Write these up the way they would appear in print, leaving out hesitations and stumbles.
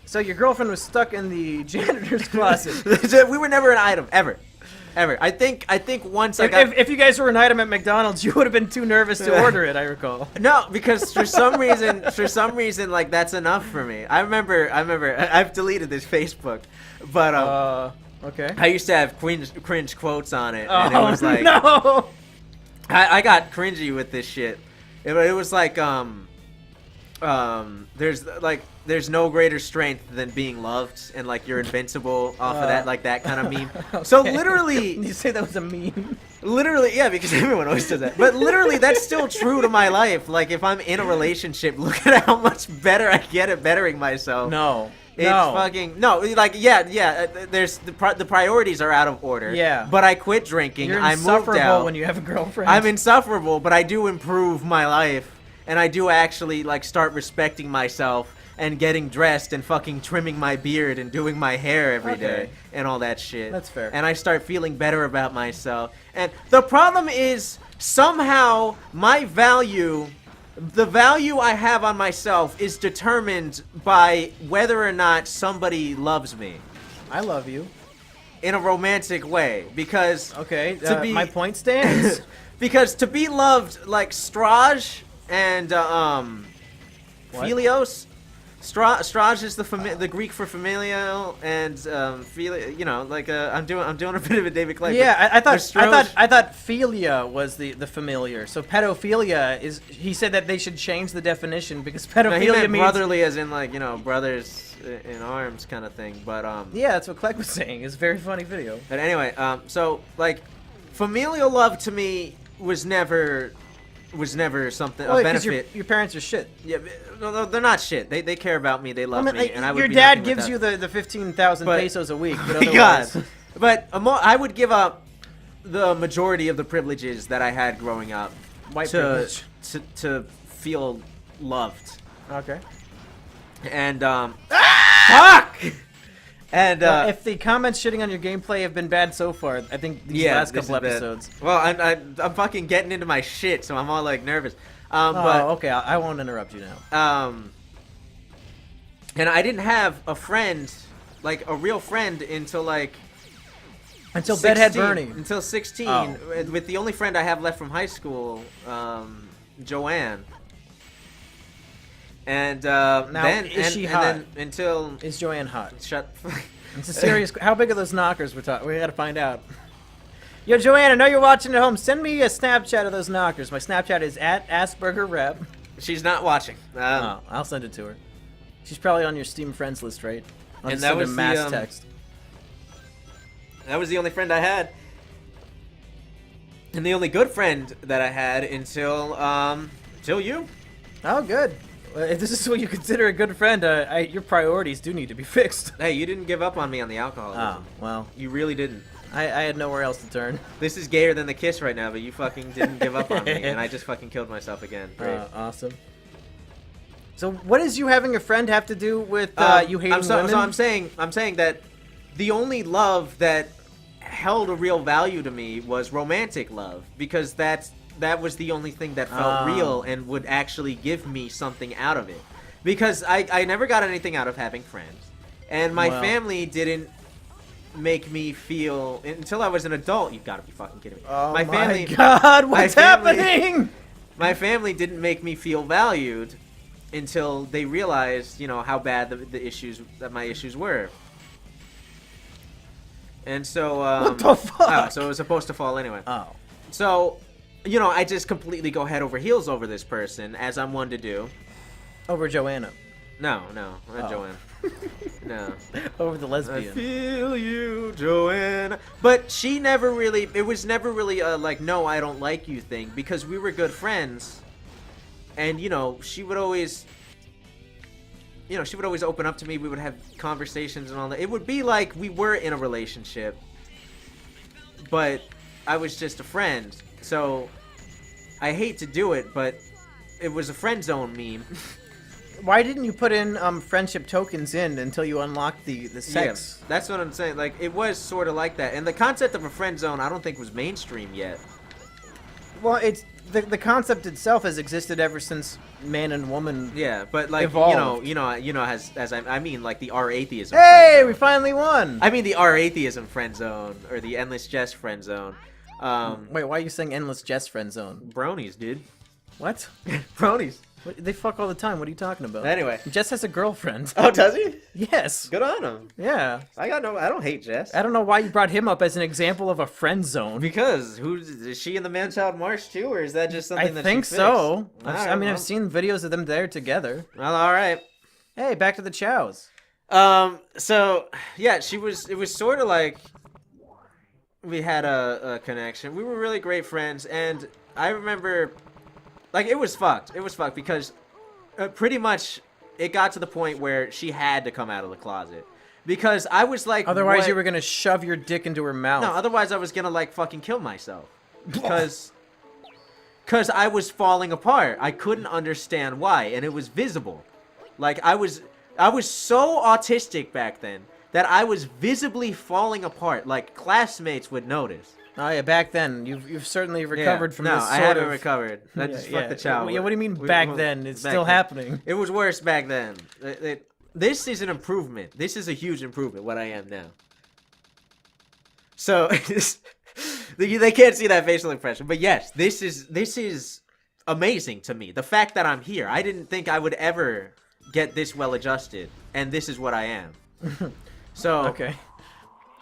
So your girlfriend was stuck in the janitor's closet. We were never an item ever. I think once if you guys were an item at McDonald's, you would have been too nervous to order it. I recall. No, because for some reason, like that's enough for me. I remember. I've deleted this Facebook, but okay. I used to have cringe quotes on it, and it was like, no. I got cringy with this shit. It was like there's no greater strength than being loved, and like you're invincible off of that, like that kind of meme. Okay. So literally, you say that was a meme. Literally, yeah, because everyone always does that. But literally, that's still true to my life. Like if I'm in a relationship, look at how much better I get at bettering myself. No. It's fucking no, like yeah. There's the priorities are out of order. Yeah. But I quit drinking. You're I moved insufferable out. when you have a girlfriend. I'm insufferable, but I do improve my life, and I do actually like start respecting myself and getting dressed and fucking trimming my beard and doing my hair every day and all that shit. That's fair. And I start feeling better about myself. And the problem is somehow my value. The value I have on myself is determined by whether or not somebody loves me. I love you. In a romantic way, because... Okay, my point stands. Because to be loved like Straj and, Philios... Straj is the Greek for familial, and you know, like I'm doing a bit of a David Clay. Yeah, I thought philia was the familiar. So pedophilia is. He said that they should change the definition because pedophilia means brotherly, as in like, you know, brothers in arms kind of thing. But yeah, that's what Clegg was saying. It's a very funny video. But anyway, so like familial love to me was never something a benefit. Your parents are shit. Yeah, no, they're not shit. They care about me. They love me, and I would. Your dad gives you the 15,000 pesos a week, but otherwise. But I would give up the majority of the privileges that I had growing up to feel loved. Okay. And fuck. And if the comments shitting on your gameplay have been bad so far, I think these last couple episodes. Well, I'm fucking getting into my shit, so I'm all like nervous. But okay, I won't interrupt you now. And I didn't have a friend, like a real friend, until 16, Bedhead Bernie. Until 16, with the only friend I have left from high school, Joanne. And is she hot? And then until is Joanne hot? Shut. It's a serious. How big are those knockers we're talking? We gotta find out. Yo, Joanne, I know you're watching at home. Send me a Snapchat of those knockers. My Snapchat is @AspergerRep. She's not watching. I'll send it to her. She's probably on your Steam friends list, right? I'll and just that send was her mass text. That was the only friend I had, and the only good friend that I had until you. Oh, good. Well, if this is what you consider a good friend, your priorities do need to be fixed. Hey, you didn't give up on me on the alcoholism. Oh, well. You really didn't. I had nowhere else to turn. This is gayer than the kiss right now, but you fucking didn't give up on me, and I just fucking killed myself again. Great. Awesome. So what does you having a friend have to do with you hating women? So I'm saying that the only love that held a real value to me was romantic love, because that was the only thing that felt real and would actually give me something out of it. Because I never got anything out of having friends, and my family didn't make me feel until I was an adult. You've got to be fucking kidding me. Oh my God, what's happening? My family didn't make me feel valued until they realized, you know, how bad my issues were. And so what the fuck? So it was supposed to fall anyway. Oh. So, you know, I just completely go head over heels over this person, as I'm one to do. Over Joanna. No, not Joanne. No. Over the lesbian. I feel you, Joanne. But it was never really a like, no, I don't like you thing, because we were good friends. And, you know, she would always open up to me. We would have conversations and all that. It would be like we were in a relationship, but I was just a friend. So I hate to do it, but it was a friend zone meme. Why didn't you put in friendship tokens in until you unlocked the sex? Yeah, that's what I'm saying. Like, it was sort of like that. And the concept of a friend zone, I don't think was mainstream yet. Well, the concept itself has existed ever since man and woman. Yeah, but like evolved. you know, as I mean, like the R atheism. Hey, friend we zone. finally won. I mean the R atheism friend zone or the endless jest friend zone. Wait, why are you saying endless jest friend zone? Bronies, dude. What? Bronies. What? They fuck all the time. What are you talking about? Anyway. Jess has a girlfriend. Oh, does he? Yes. Good on him. Yeah. I don't hate Jess. I don't know why you brought him up as an example of a friend zone. Because is she in the Man-Child March too, or is that just something I that think she so. fixed? I've seen videos of them there together. Well, all right. Hey, back to the chows. So yeah, it was sort of like we had a connection. We were really great friends, and I remember, like, it was fucked. It was fucked because pretty much it got to the point where she had to come out of the closet because I was like, otherwise you were gonna shove your dick into her mouth. No, otherwise I was gonna like fucking kill myself because I was falling apart. I couldn't understand why, and it was visible. Like I was so autistic back then that I was visibly falling apart. Like classmates would notice. Oh yeah, back then you've certainly recovered from this No, sort I haven't of... recovered. That just fucked the child. Yeah, what do you mean back then? It's still happening. It was worse back then. This is an improvement. This is a huge improvement. What I am now. So they can't see that facial expression, but yes, this is amazing to me. The fact that I'm here, I didn't think I would ever get this well adjusted, and this is what I am. So okay.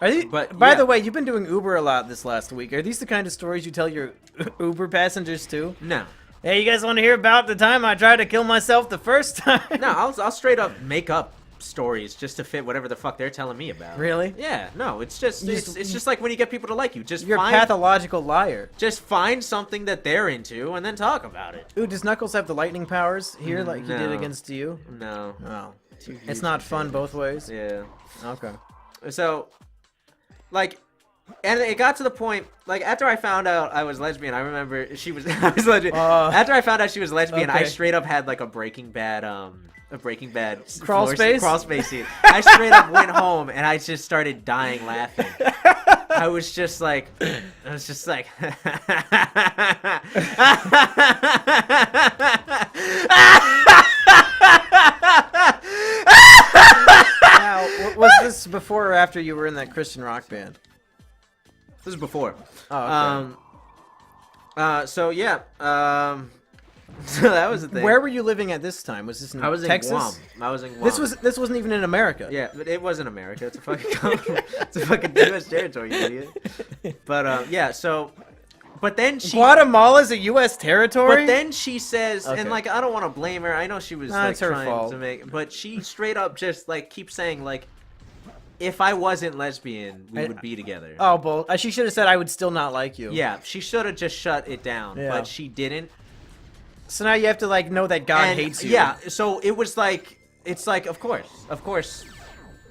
Are these, but by yeah. the way, you've been doing Uber a lot this last week. Are these the kind of stories you tell your Uber passengers too? No. Hey, you guys want to hear about the time I tried to kill myself the first time? No, I'll straight up make up stories just to fit whatever the fuck they're telling me about. Really? Yeah. No, it's just it's just like when you get people to like you. Just You're find, a pathological liar. Just find something that they're into and then talk about it. Ooh, does Knuckles have the lightning powers here like he did No. against you? No. Oh. Too huge It's not for fun me. both ways? Yeah. Okay. So, like, and it got to the point, like, after I found out I was lesbian, I remember I was lesbian. After I found out she was lesbian, I okay. straight up had, like, a Breaking Bad Crawl space? Crawl space scene. I straight up went home, and I just started dying laughing. I was just like, Now, was this before or after you were in that Christian rock band? This is before. Oh, okay. So yeah. So that was the thing. Where were you living at this time? Was this in I was Texas? in Guam. I was in Guam. This wasn't even in America. Yeah, but it wasn't America. It's a fucking it's a fucking U.S. territory, you idiot. But yeah. So, but then she. Guatemala's a U.S. territory. But then she says, Okay. and like I don't want to blame her. I know she was like it's her trying fault. to make, but she straight up just like keeps saying like, if I wasn't lesbian, we would be together. Oh, bull! She should have said I would still not like you. Yeah, she should have just shut it down, Yeah. but she didn't. So now you have to like know that God And, hates you. Yeah, so it was like, it's like, of course.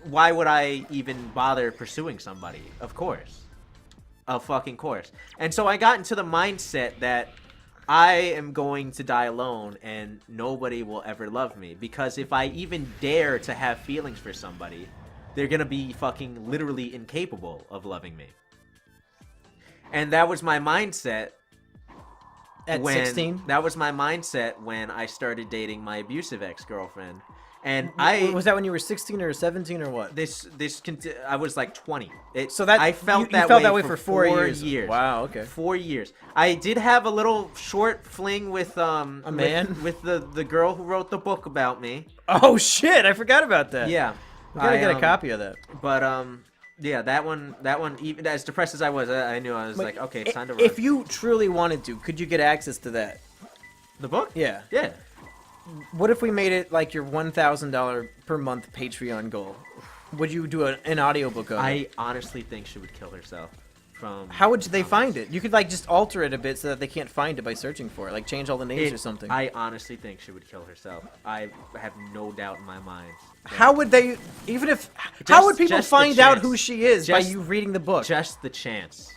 Why would I even bother pursuing somebody? Of course. Of fucking course. And so I got into the mindset that I am going to die alone and nobody will ever love me. Because if I even dare to have feelings for somebody, they're gonna be fucking literally incapable of loving me. And that was my mindset. At 16? That was my mindset when I started dating my abusive ex-girlfriend. And Was that when you were 16 or 17 or what? I was like 20. So that I felt you that felt way that way for for 4 years. years. Wow. Okay. 4 years. I did have a little short fling with a man with the girl who wrote the book about me. Oh shit! I forgot about that. Yeah. We gotta get a copy of that. But yeah, that one, even as depressed as I was, I knew I was like, okay, it's time to run. If you truly wanted to, could you get access to that? The book? Yeah. Yeah. What if we made it like your $1,000 per month Patreon goal? Would you do an audiobook of it? I honestly think she would kill herself. How would they find it? You could like just alter it a bit so that they can't find it by searching for it. Like change all the names or something. I honestly think she would kill herself. I have no doubt in my mind. How would they, even if, how would people just the find out chance. who she is by Just- you reading the book? Just the chance.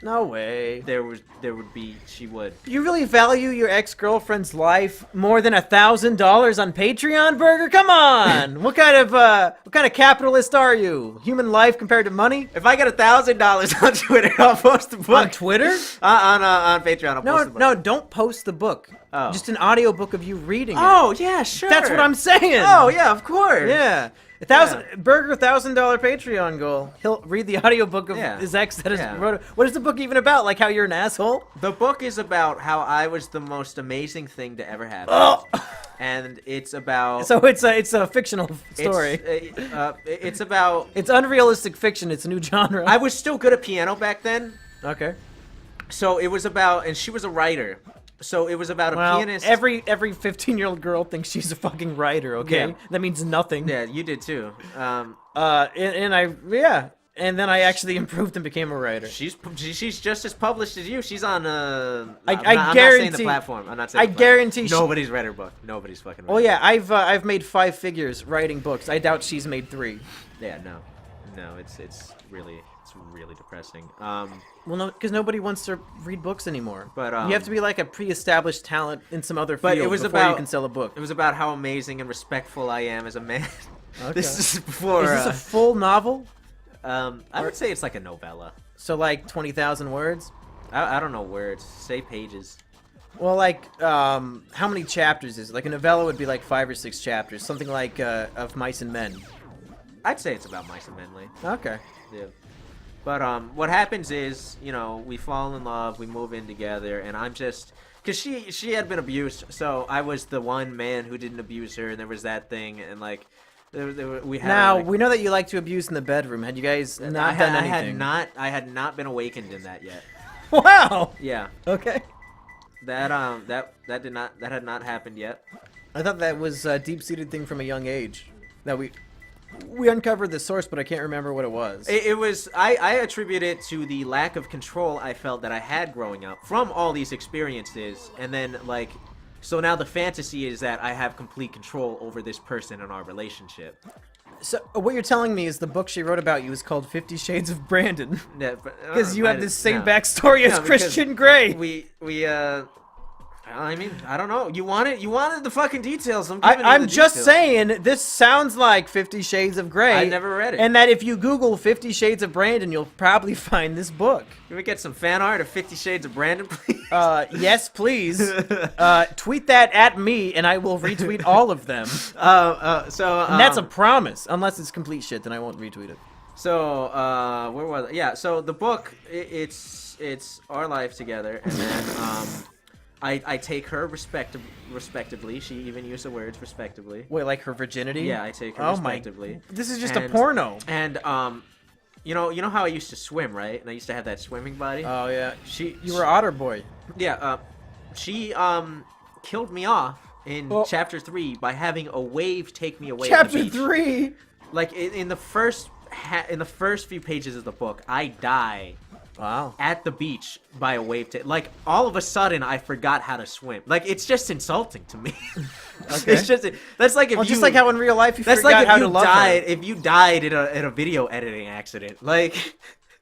No way. There would be, she would. You really value your ex-girlfriend's life more than $1,000 on Patreon, Burger? Come on! What kind of capitalist are you? Human life compared to money? If I get $1,000 on Twitter, I'll post the book. On Twitter? On Patreon, I'll post the book. No, don't post the book. Oh. Just an audiobook of you reading it. Oh, yeah, sure. That's what I'm saying. Oh, yeah, of course. Yeah. Burger $1,000 Patreon goal. He'll read the audiobook of his ex that is wrote. What is the book even about? Like how you're an asshole? The book is about how I was the most amazing thing to ever happen. Oh. And it's about. So it's a fictional story. It's about. It's unrealistic fiction. It's a new genre. I was still good at piano back then. Okay. So it was about, and she was a writer. So it was about a pianist. Every 15-year-old girl thinks she's a fucking writer. Okay, Yeah. that means nothing. Yeah, you did too. And then I actually improved and became a writer. She's just as published as you. She's on I I'm not guarantee saying the platform. I'm not saying. I the platform. guarantee. Nobody's read her book. Nobody's fucking. Read Oh yeah, I've made 5 figures writing books. I doubt she's made 3. Yeah, no, it's really depressing. Well, no, because nobody wants to read books anymore. But you have to be like a pre-established talent in some other field But it was before about you can sell a book. It was about how amazing and respectful I am as a man. Okay. This is before. Is this a full novel? I would say it's like a novella. So like 20,000 words? I don't know words. Say pages. Well, like, how many chapters is it? Like a novella would be like 5 or 6 chapters, something like Of Mice and Men. I'd say it's about mice and men, Lee. Okay. Yeah. But what happens is, we fall in love, we move in together, and I'm just, because she had been abused, so I was the one man who didn't abuse her, and there was that thing, and like, we had. Now like, we know that you like to abuse in the bedroom. Had you guys not done anything? I had not been awakened in that yet. Wow. Yeah. Okay. That had not happened yet. I thought that was a deep-seated thing from a young age. That we uncovered the source, but I can't remember what it was. It was, I attribute it to the lack of control I felt that I had growing up from all these experiences, and then, like, so now the fantasy is that I have complete control over this person in our relationship. So what you're telling me is the book she wrote about you is called 50 Shades of Brandon. Yeah, because you have this same backstory as Christian Grey. I mean, I don't know. You wanted the fucking details. I'm just saying, this sounds like 50 Shades of Grey. I never read it. And that if you Google 50 Shades of Brandon, you'll probably find this book. Can we get some fan art of 50 Shades of Brandon, please? Yes, please. Tweet that at me, and I will retweet all of them. And that's a promise. Unless it's complete shit, then I won't retweet it. So, where was it? Yeah, so the book, it's our life together, and then, I take her respectively. She even used the words respectively. Wait, like her virginity? Yeah, I take her respectively. This is just a porno. And you know how I used to swim, right? And I used to have that swimming body. Oh yeah. You were Otter Boy. Yeah. She killed me off in chapter 3 by having a wave take me away. Chapter 3. Like in the first few pages of the book, I die. Wow. At the beach by a wave. Like, all of a sudden, I forgot how to swim. Like, it's just insulting to me. Okay. It's just, that's like if you... just like how in real life you that's forgot like if how you to love died, her. If you died in a video editing accident. Like...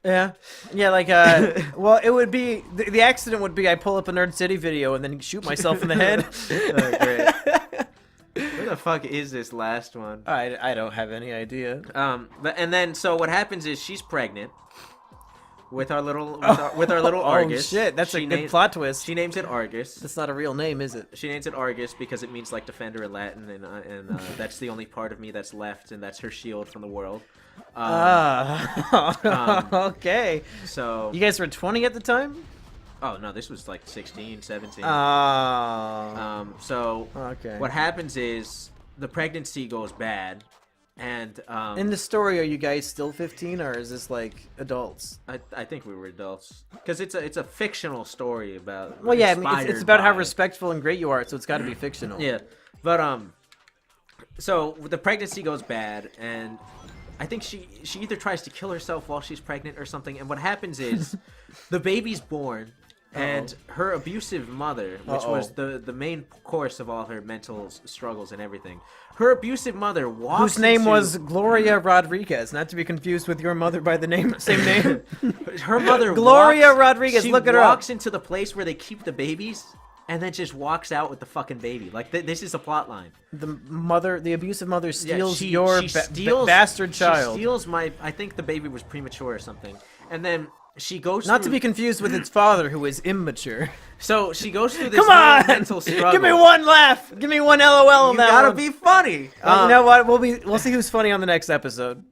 Yeah. Yeah, like, well, it would be... The accident would be I pull up a Nerd City video and then shoot myself in the head. Oh, great. Where the fuck is this last one? I don't have any idea. And then, so what happens is she's pregnant. With our little Argus. Oh shit, that's a good plot twist. She names it Argus. That's not a real name, is it? She names it Argus because it means like defender in Latin, and that's the only part of me that's left, and that's her shield from the world. Okay. So you guys were 20 at the time? Oh no, this was like 16, 17. So okay. What happens is the pregnancy goes bad. And in the story, are you guys still 15, or is this like adults? I think we were adults, because it's a fictional story about. Well, yeah, I mean, it's about how respectful and great you are, so it's got to be fictional. Yeah, but so the pregnancy goes bad, and I think she either tries to kill herself while she's pregnant or something. And what happens is, the baby's born, And her abusive mother, which was Uh-oh. the main course of all her mental struggles and everything, her abusive mother walks Whose name into- was Gloria Rodriguez, not to be confused with your mother by the same name. her mother Gloria walks, Rodriguez, she look at her up. walks into the place where they keep the babies and then just walks out with the fucking baby. Like this is a plot line. The abusive mother steals she your bastard child. She steals my. I think the baby was premature or something, and then she goes. Not to through- be confused with its father, who is immature. So she goes through this Come on! whole mental struggle. Give me one laugh. Give me one LOL on You that gotta one. be funny. You know what? We'll see who's funny on the next episode.